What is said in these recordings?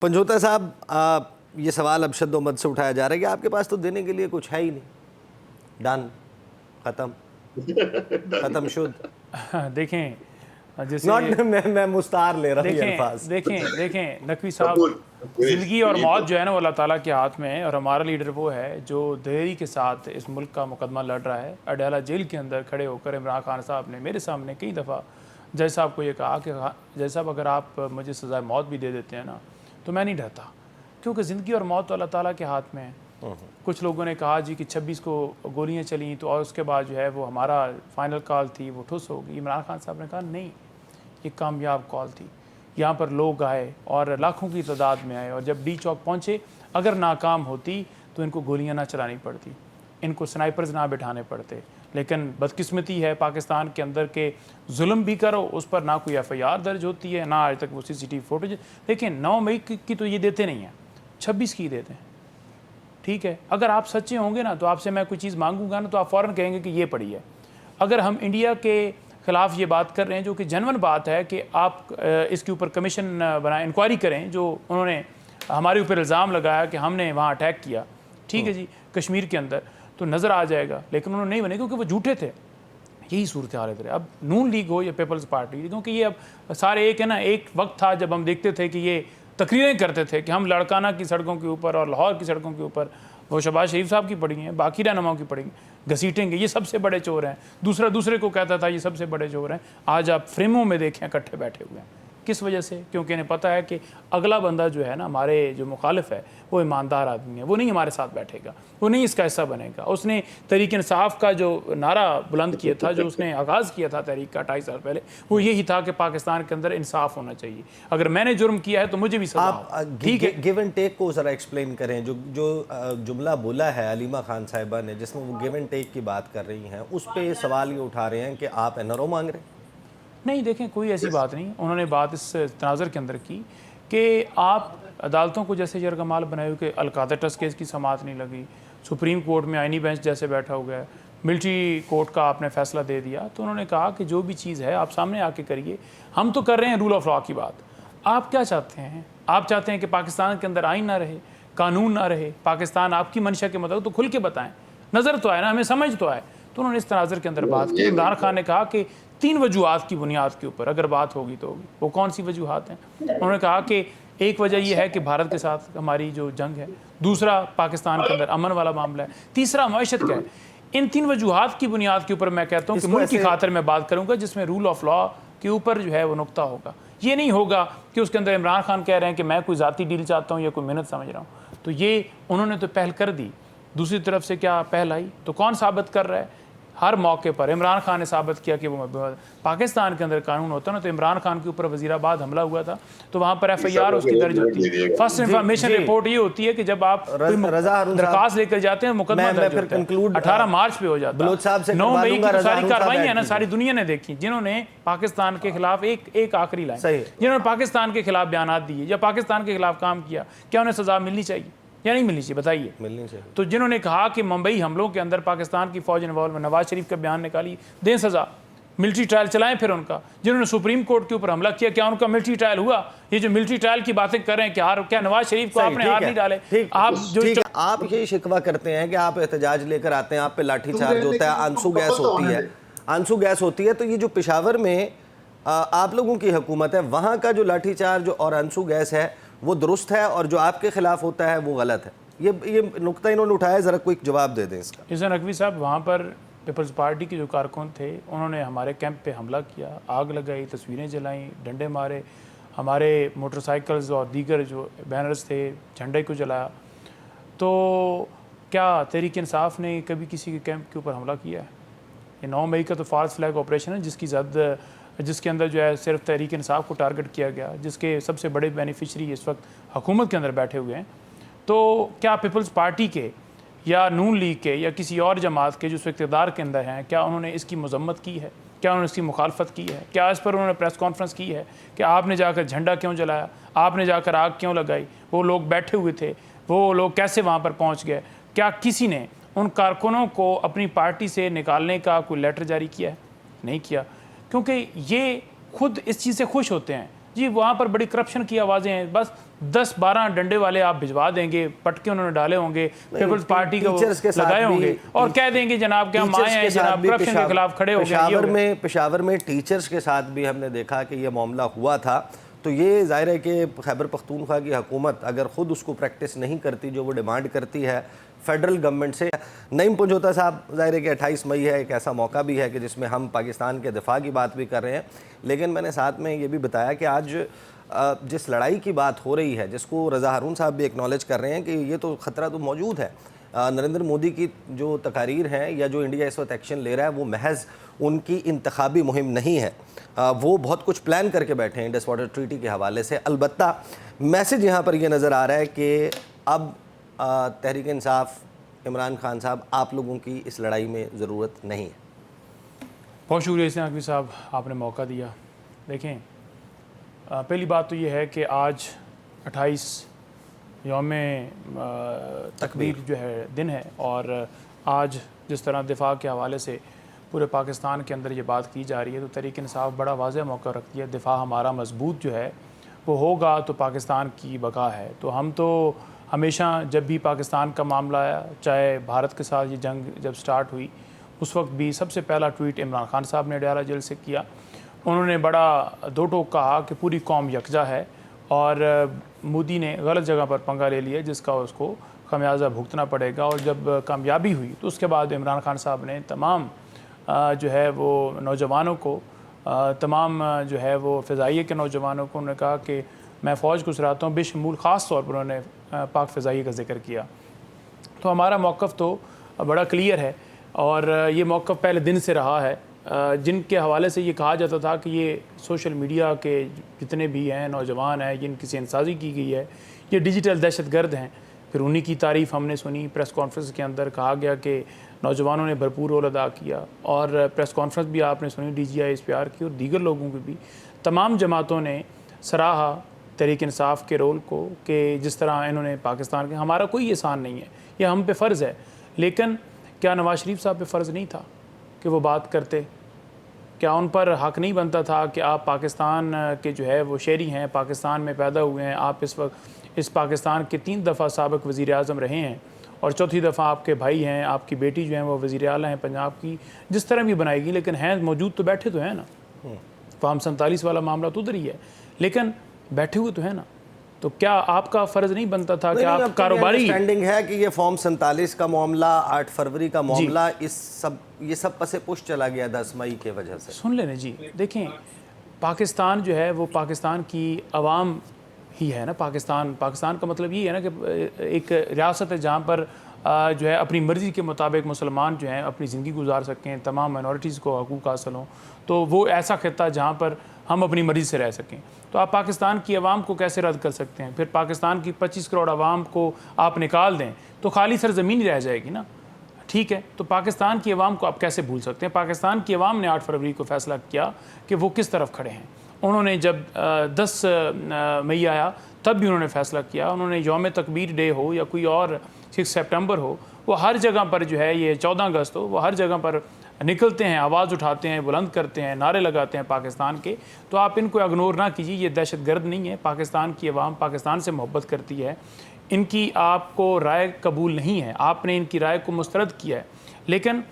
पंजोता साहब, ये सवाल अब शद्दोमत से उठाया जा रहा है कि आपके पास तो देने के लिए कुछ है ही नहीं, डन, खत्म शुद्ध। देखें जैसे नॉट मैं मुस्तार ले रहा हूँ ये देखें अल्फाज। देखें नकवी साहब, ज़िंदगी और मौत जो है ना वो अल्लाह ताला के हाथ में है, और हमारा लीडर वो है जो दलेरी के साथ इस मुल्क का मुकदमा लड़ रहा है। अडयाला जेल के अंदर खड़े होकर इमरान खान साहब ने मेरे सामने कई दफ़ा जज साहब को ये कहा कि जज साहब अगर आप मुझे सज़ाए मौत भी दे देते हैं ना तो मैं नहीं डरता, क्योंकि ज़िंदगी और मौत तो अल्लाह ताला के हाथ में है। कुछ लोगों ने कहा जी कि 26 को गोलियां चली तो और उसके बाद जो है वो हमारा फाइनल कॉल थी वो ठुस हो गई। इमरान खान साहब ने कहा नहीं, ये कामयाब कॉल थी। यहाँ पर लोग आए और लाखों की तादाद में आए, और जब डी चौक पहुँचे अगर नाकाम होती तो इनको गोलियाँ ना चलानी पड़ती, इनको स्नाइपर्स ना बिठाने पड़ते। लेकिन बदकिस्मती है पाकिस्तान के अंदर के जुल्म भी करो उस पर ना कोई FIR दर्ज होती है, ना आज तक वो CCTV फुटेज। लेकिन 9 मई की तो ये देते नहीं हैं, 26 की देते हैं। ठीक है, अगर आप सच्चे होंगे ना तो आपसे मैं कोई चीज़ मांगूंगा ना तो आप फ़ौरन कहेंगे कि ये पड़ी है। अगर हम इंडिया के ख़िलाफ़ ये बात कर रहे हैं जो कि जनवन बात है कि आप इसके ऊपर कमीशन बनाएं, इंक्वायरी करें, जो उन्होंने हमारे ऊपर इल्ज़ाम लगाया कि हमने वहाँ अटैक किया, ठीक है जी, कश्मीर के अंदर, तो नज़र आ जाएगा। लेकिन उन्होंने नहीं बने क्योंकि वो झूठे थे। यही सूरत हाल है। अब नून लीग हो या पीपल्स पार्टी, क्योंकि ये अब सारे एक है ना, एक वक्त था जब हम देखते थे कि ये तकरीरें करते थे कि हम लड़काना की सड़कों के ऊपर और लाहौर की सड़कों के ऊपर वो शहबाज शरीफ साहब की पड़ी हैं, बाकी रहनुमाओं की पड़ी घसीटेंगे, ये सबसे बड़े चोर हैं। दूसरा दूसरे को कहता था ये सबसे बड़े चोर हैं। आज आप फ्रेमों में देखें इकट्ठे बैठे हुए हैं, किस वजह से? क्योंकि इन्हें पता है कि अगला बंदा जो है ना, हमारे जो मुखालिफ है वो ईमानदार आदमी है, वो नहीं हमारे साथ बैठेगा, वो नहीं इसका हिस्सा बनेगा। उसने तहरीक इंसाफ का जो नारा बुलंद किया था, जो उसने आगाज़ किया था तहरीक का 2.5 साल पहले, वो यही था कि पाकिस्तान के अंदर इंसाफ होना चाहिए। अगर मैंने जुर्म किया है तो मुझे भी सजा हो। ठीक है, गिव एंड टेक को ज़रा एक्सप्लेन करें। जो जुमला बोला है अलीमा खान साहिबा ने, जिसमें वो गिव एंड टेक की बात कर रही हैं, उस पर सवाल ये उठा रहे हैं कि आप NRO मांग रहे हैं। नहीं, देखें कोई ऐसी बात नहीं। उन्होंने बात इस तनाज़र के अंदर की कि आप अदालतों को जैसे यरगमाल बनाए हुए कि अलकादा ट्रस्ट केस की समाअत नहीं लगी, सुप्रीम कोर्ट में आइनी बेंच जैसे बैठा हुआ है, मिलिट्री कोर्ट का आपने फैसला दे दिया। तो उन्होंने कहा कि जो भी चीज़ है आप सामने आके करिए, हम तो कर रहे हैं रूल ऑफ लॉ की बात। आप क्या चाहते हैं? आप चाहते हैं कि पाकिस्तान के अंदर आइन ना रहे, कानून ना रहे, पाकिस्तान आपकी मंशा के मुताबिक, तो खुल के बताएं, नज़र तो आए ना, हमें समझ तो आए। तो उन्होंने इस तनाज़र के अंदर बात की। इमरान खान ने कहा कि 3 वजूहात की बुनियाद के ऊपर अगर बात होगी तो होगी। वो कौन सी वजूहात हैं? उन्होंने कहा कि एक वजह यह है कि भारत के साथ हमारी जो जंग है, दूसरा पाकिस्तान के अंदर अमन वाला मामला है, तीसरा मईशत का है। इन 3 वजूहात की बुनियाद के ऊपर मैं कहता हूँ कि मुल्क की खातिर मैं बात करूँगा जिसमें रूल ऑफ लॉ के ऊपर जो है वो नुक्ता होगा। ये नहीं होगा कि उसके अंदर इमरान खान कह रहे हैं कि मैं कोई ज़ाती डील चाहता हूँ या कोई मेहनत समझ रहा हूँ। तो ये उन्होंने तो पहल कर दी, दूसरी तरफ से क्या पहल आई? तो कौन साबित कर रहा है? हर मौके पर इमरान खान ने साबित किया कि वो पाकिस्तान के अंदर कानून होता ना, तो इमरान खान के ऊपर वजीराबाद हमला हुआ था तो वहाँ पर FIR उसकी दर्ज होती है। फर्स्ट इन्फॉर्मेशन रिपोर्ट ये होती है कि जब आप दरखास्त लेकर जाते हैं, मुकदमा दर्ज होता है, 18 मार्च पे हो जाता है। 9 मई की तो सारी कार्रवाई है ना, सारी दुनिया ने देखी, जिन्होंने पाकिस्तान के खिलाफ एक आखिरी लाइन, जिन्होंने पाकिस्तान के खिलाफ बयानात दिए या पाकिस्तान के खिलाफ काम किया, क्या उन्हें सजा मिलनी चाहिए या नहीं मिलनी चाहिए? बताइए। मिलनी चाहिए। तो जिन्होंने कहा कि मुंबई हमलों के अंदर पाकिस्तान की फौज इन्वॉल्व, नवाज शरीफ का बयान निकाली, दें सजा, मिलिट्री ट्रायल चलाएं फिर उनका। जिन्होंने सुप्रीम कोर्ट के ऊपर हमला किया, क्या उनका मिलिट्री ट्रायल हुआ? ये जो मिलिट्री ट्रायल की बातें कर रहे हैं, क्या नवाज शरीफ को आपने हार नहीं डाले? आप ये शिकवा करते हैं कि आप एहतजाज लेकर आते हैं, आप पे लाठीचार्ज होता है, आंसू गैस होती है। तो ये जो पेशावर में आप लोगों की हुकूमत है, वहाँ का जो लाठीचार्ज और आंसू गैस है वो दुरुस्त है, और जो आपके खिलाफ होता है वो गलत है। ये नुक्ता इन्होंने उठाया, ज़रा कोई जवाब दे दें इसका। इस नकवी साहब, वहाँ पर पीपल्स पार्टी के जो कारकुन थे उन्होंने हमारे कैंप पे हमला किया, आग लगाई, तस्वीरें जलाई, डंडे मारे, हमारे मोटरसाइकिल्स और दीगर जो बैनर्स थे, झंडे को जलाया। तो क्या तहरीक इंसाफ ने कभी किसी के कैंप के ऊपर हमला किया है? ये 9 मई का तो फॉल्स फ्लैग ऑपरेशन है, जिसके अंदर जो है सिर्फ तहरीक इंसाफ को टारगेट किया गया, जिसके सबसे बड़े बेनिफिशरी इस वक्त हुकूमत के अंदर बैठे हुए हैं। तो क्या पीपल्स पार्टी के या नून लीग के या किसी और जमात के जो इक़्तिदार के अंदर हैं, क्या उन्होंने इसकी मजम्मत की है? क्या उन्होंने इसकी मुखालफत की है? क्या इस पर उन्होंने प्रेस कॉन्फ्रेंस की है कि आपने जाकर झंडा क्यों जलाया, आपने जाकर आग क्यों लगाई, वो लोग बैठे हुए थे, वो लोग कैसे वहाँ पर पहुँच गए? क्या किसी ने उन कारकुनों को अपनी पार्टी से निकालने का कोई लेटर जारी किया है? नहीं किया, क्योंकि ये खुद इस चीज़ से खुश होते हैं। जी वहाँ पर बड़ी करप्शन की आवाज़ें हैं, बस 10-12 डंडे वाले आप भिजवा देंगे, पटके उन्होंने डाले होंगे, पीपल्स पार्टी को लगाए होंगे और कह देंगे जनाब क्या माए हैं जनाब, करप्शन के खिलाफ खड़े हो गए। पेशावर में टीचर्स के साथ भी हमने देखा कि ये मामला हुआ था। तो ये जाहिर है कि खैबर पख्तूनख्वा की हुकूमत अगर ख़ुद उसको प्रैक्टिस नहीं करती जो वो डिमांड करती है फेडरल गवर्नमेंट से। नईम पंजोता साहब, जाहिर है कि 28 मई है, एक ऐसा मौका भी है कि जिसमें हम पाकिस्तान के दिफा की बात भी कर रहे हैं, लेकिन मैंने साथ में ये भी बताया कि आज जिस लड़ाई की बात हो रही है, जिसको रज़ा हारून साहब भी एक्नॉलेज कर रहे हैं कि ये तो ख़तरा तो मौजूद है। नरेंद्र मोदी की जो तकारीर हैं या जो इंडिया इस वक्त एक्शन ले रहा है वो महज उनकी इंतखाबी मुहिम नहीं है, वो बहुत कुछ प्लान करके बैठे हैं इंडस वाटर ट्रीटी के हवाले से। अलबत्ता मैसेज यहाँ पर ये नज़र आ रहा है कि अब तहरीक इंसाफ इमरान खान साहब आप लोगों की इस लड़ाई में ज़रूरत नहीं है। बहुत शुक्रिया इस्लाम नकवी साहब, आपने मौका दिया। देखें, पहली बात तो ये है कि आज 28 यौम तकबीर जो है दिन है, और आज जिस तरह दिफा के हवाले से पूरे पाकिस्तान के अंदर ये बात की जा रही है, तो तहरीक इंसाफ बड़ा वाज़ेह मौका रखती है। दिफा हमारा मजबूत जो है वो होगा तो पाकिस्तान की बका है। तो हम तो हमेशा जब भी पाकिस्तान का मामला आया, चाहे भारत के साथ ये जंग जब स्टार्ट हुई उस वक्त भी सबसे पहला ट्वीट इमरान खान साहब ने अडयाला जेल से किया। उन्होंने बड़ा दो टोक कहा कि पूरी कौम यकजा है, और मोदी ने गलत जगह पर पंगा ले लिया जिसका उसको खमियाजा भुगतना पड़ेगा। और जब कामयाबी हुई तो उसके बाद इमरान खान साहब ने तमाम जो है वो नौजवानों को, तमाम जो है वो फ़िज़ाइये के नौजवानों को उन्होंने कहा कि मैं फ़ौज को सराहता हूँ, बेशमूल ख़ास तौर पर उन्होंने पाक फ़िज़ाइये का जिक्र किया। तो हमारा मौक़िफ़ तो बड़ा क्लियर है, और ये मौक़िफ़ पहले दिन से रहा है। जिनके हवाले से ये कहा जाता था कि ये सोशल मीडिया के जितने भी हैं नौजवान हैं जिनकी सेंसाजी की गई है, ये डिजिटल दहशतगर्द हैं, फिर उन्हीं की तारीफ़ हमने सुनी। प्रेस कॉन्फ्रेंस के अंदर कहा गया कि नौजवानों ने भरपूर रोल अदा किया, और प्रेस कॉन्फ्रेंस भी आपने सुनी DGI SPR की और दीगर लोगों की भी। तमाम जमातों ने सराहा तहरीक इंसाफ के रोल को कि जिस तरह इन्होंने पाकिस्तान के, हमारा कोई एहसान नहीं है, ये हम पे फ़र्ज़ है। लेकिन क्या नवाज शरीफ साहब पे फ़र्ज़ नहीं था कि वो बात करते? क्या उन पर हक़ नहीं बनता था कि आप पाकिस्तान के जो है वो शहरी हैं, पाकिस्तान में पैदा हुए हैं, आप इस वक्त इस पाकिस्तान के 3 दफ़ा साबिक़ वज़ीर आज़म रहे हैं, और चौथी दफ़ा आपके भाई हैं, आपकी बेटी जो है वो वज़ीर आला हैं पंजाब की, जिस तरह भी बनाएगी, लेकिन हैं मौजूद तो बैठे तो हैं ना। फॉर्म 47 वाला मामला तो उधर ही है, लेकिन बैठे हुए तो है ना। तो क्या आपका फ़र्ज़ नहीं बनता था कि आप कारोबारी स्टैंडिंग है कि ये फॉर्म 47 का मामला, 8 फरवरी का मामला, ये सब पसे पुश चला गया 10 मई के वजह से? सुन लेने जी, देखें, पाकिस्तान जो है वो पाकिस्तान की आवाम ही है ना। पाकिस्तान का मतलब ये है ना कि एक रियासत है जहाँ पर जो है अपनी मर्ज़ी के मुताबिक मुसलमान जो हैं अपनी ज़िंदगी गुजार सकें, तमाम माइनॉरिटीज़ को हकूक़ हासिल हों। तो वो ऐसा खित्ता जहाँ पर हम अपनी मर्ज़ी से रह सकें। तो आप पाकिस्तान की आवाम को कैसे रद्द कर सकते हैं? फिर पाकिस्तान की 25 करोड़ आवाम को आप निकाल दें तो खाली सरज़मीन ही रह जाएगी ना। ठीक है, तो पाकिस्तान की आवाम को आप कैसे भूल सकते हैं? पाकिस्तान की आवाम ने 8 फरवरी को फ़ैसला किया कि वो किस तरफ खड़े हैं। उन्होंने जब 10 मई आया तब भी उन्होंने फ़ैसला किया। उन्होंने यौम तकबीर डे हो या कोई और 6 सितंबर हो, वो हर जगह पर जो है, ये 14 अगस्त हो, वो हर जगह पर निकलते हैं, आवाज़ उठाते हैं, बुलंद करते हैं, नारे लगाते हैं पाकिस्तान के। तो आप इनको इग्नोर ना कीजिए, ये दहशतगर्द नहीं है। पाकिस्तान की आवाम पाकिस्तान से मोहब्बत करती है, इनकी आपको राय कबूल नहीं है, आपने इनकी राय को मुस्तरद किया है, लेकिन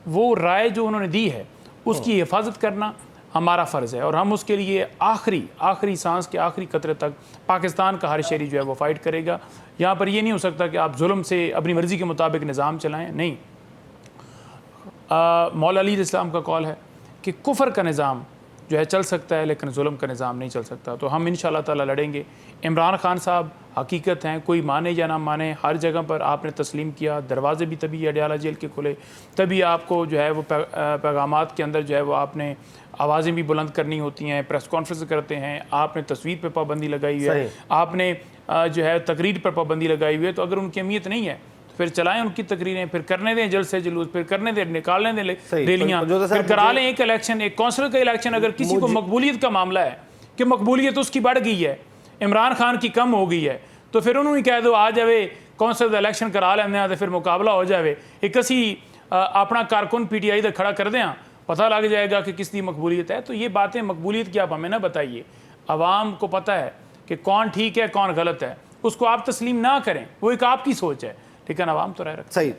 वो राय जो उन्होंने दी है उसकी हिफाजत करना हमारा फ़र्ज़ है, और हम उसके लिए आखिरी सांस के आखिरी कतरे तक पाकिस्तान का हर शहरी जो है वो फ़ाइट करेगा। यहाँ पर ये नहीं हो सकता कि आप जुल्म से अपनी मर्ज़ी के मुताबिक निज़ाम चलाएँ, नहीं। मौला अली इस्लाम का कॉल है कि कुफ़र का निज़ाम जो है चल सकता है, लेकिन जुल्म का निज़ाम नहीं चल सकता। तो हम इंशाअल्लाह ताला लड़ेंगे। इमरान खान साहब हकीकत हैं, कोई माने या ना माने, हर जगह पर आपने तस्लीम किया। दरवाज़े भी तभी अडयाला जेल के खुले, तभी आपको जो है वो पैगामात के अंदर जो है वो आपने आवाज़ें भी बुलंद करनी होती हैं, प्रेस कॉन्फ्रेंस करते हैं, आपने तस्वीर पर पाबंदी लगाई हुई है, आपने जो है तकरीर पर पाबंदी लगाई हुई है। तो अगर उनकी अहमियत नहीं है फिर चलाएं उनकी तकरीरें, फिर करने दें जल्द से जुलूस, फिर करने दें, निकालने दें रैलियाँ, फिर करा लें एक इलेक्शन, एक कौंसिल का इलेक्शन। अगर किसी को मकबूलियत का मामला है कि मकबूलियत उसकी बढ़ गई है, इमरान खान की कम हो गई है, तो फिर उन्होंने कह दो आ जाए कौंसिल का इलेक्शन करा लें, तो फिर मुकाबला हो जाए। एक असी अपना कारकुन PTI का खड़ा कर दें, पता लग जाएगा कि किसकी मकबूलियत है। तो ये बातें मकबूलियत की आप हमें ना बताइए। आवाम को पता है कि कौन ठीक है कौन गलत है, उसको आप तस्लीम ना करें, वो एक आपकी सोच है, लेकिन आवाम तो राय रखती है। सही।